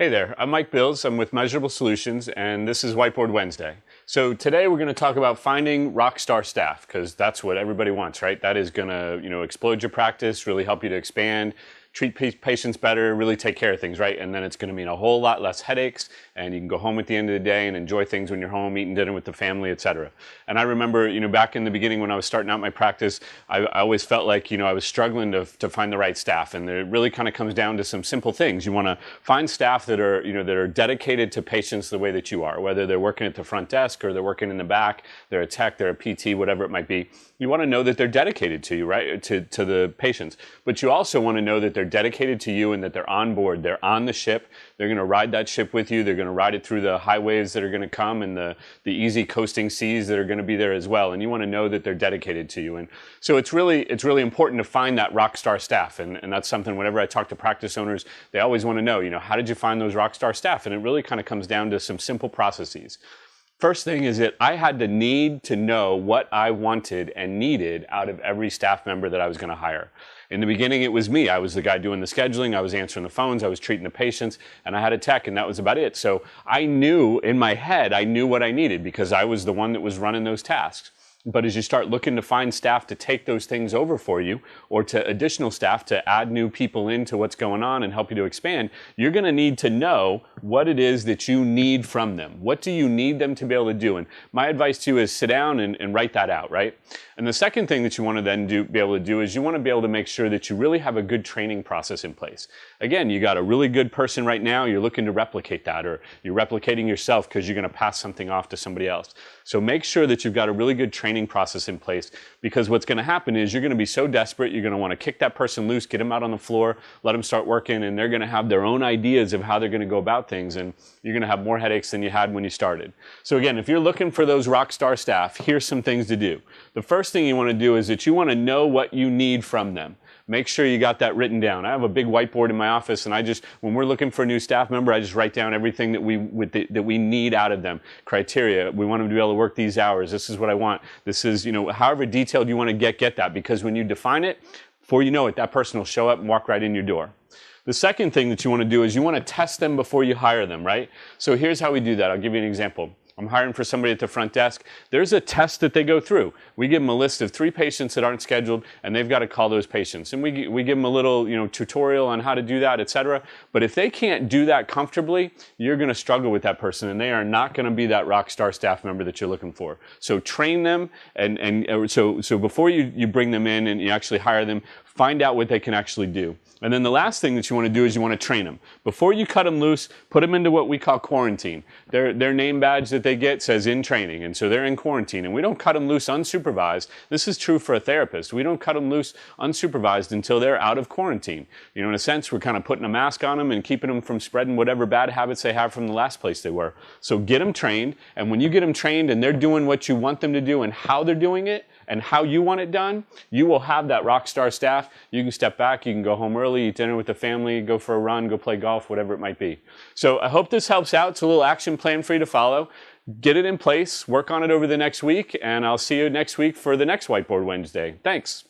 Hey there, I'm Mike Bills. I'm with Measurable Solutions, and this is Whiteboard Wednesday. So today we're going to talk about finding rockstar staff, because that's what everybody wants, right? That is going to, explode your practice, really help you to expand, treat patients better, really take care of things, right? And then it's going to mean a whole lot less headaches, and you can go home at the end of the day and enjoy things when you're home, eating dinner with the family, etc. And I remember, back in the beginning when I was starting out my practice, I always felt like, I was struggling to find the right staff. And it really kind of comes down to some simple things. You want to find staff that are, that are dedicated to patients the way that you are, whether they're working at the front desk or they're working in the back, they're a tech, they're a PT, whatever it might be. You want to know that they're dedicated to you, right? To the patients. But you also want to know that they're dedicated to you and that they're on board. They're on the ship. They're going to ride that ship with you. They're going to ride it through the high waves that are going to come and the easy coasting seas that are going to be there as well. And you want to know that they're dedicated to you. And so it's really important to find that rock star staff. And that's something whenever I talk to practice owners, they always want to know, how did you find those rock star staff? And it really kind of comes down to some simple processes. First thing is that I had to need to know what I wanted and needed out of every staff member that I was going to hire. In the beginning, it was me. I was the guy doing the scheduling. I was answering the phones. I was treating the patients, and I had a tech, and that was about it. So I knew in my head, I knew what I needed because I was the one that was running those tasks. But as you start looking to find staff to take those things over for you, or to additional staff to add new people into what's going on and help you to expand, you're going to need to know what it is that you need from them. What do you need them to be able to do? And my advice to you is sit down and write that out, right? And the second thing that you want to then be able to do is you want to be able to make sure that you really have a good training process in place. Again, you got a really good person right now, you're looking to replicate that, or you're replicating yourself because you're going to pass something off to somebody else. So make sure that you've got a really good training process in place, because what's going to happen is you're going to be so desperate, you're going to want to kick that person loose, get them out on the floor, let them start working, and they're going to have their own ideas of how they're going to go about things, and you're going to have more headaches than you had when you started. So again, if you're looking for those rock star staff, here's some things to do. The first thing you want to do is that you want to know what you need from them. Make sure you got that written down. I have a big whiteboard in my office, and when we're looking for a new staff member, I just write down everything that we need out of them. Criteria, we want them to be able to work these hours. This is what I want. This is, however detailed you want to get that, because when you define it, before you know it, that person will show up and walk right in your door. The second thing that you want to do is you want to test them before you hire them, right? So here's how we do that. I'll give you an example. I'm hiring for somebody at the front desk. There's a test that they go through. We give them a list of 3 patients that aren't scheduled, and they've got to call those patients. And we give them a little, tutorial on how to do that, etc. But if they can't do that comfortably, you're going to struggle with that person, and they are not going to be that rock star staff member that you're looking for. So train them, so before you bring them in and you actually hire them, find out what they can actually do. And then the last thing that you want to do is you want to train them. Before you cut them loose, put them into what we call quarantine. Their name badge that they get says in training, and so they're in quarantine. And we don't cut them loose unsupervised. This is true for a therapist. We don't cut them loose unsupervised until they're out of quarantine. In a sense, we're kind of putting a mask on them and keeping them from spreading whatever bad habits they have from the last place they were. So get them trained, and when you get them trained and they're doing what you want them to do and how they're doing it, and how you want it done, you will have that rock star staff. You can step back, you can go home early, eat dinner with the family, go for a run, go play golf, whatever it might be. So I hope this helps out. It's a little action plan for you to follow. Get it in place, work on it over the next week, and I'll see you next week for the next Whiteboard Wednesday. Thanks.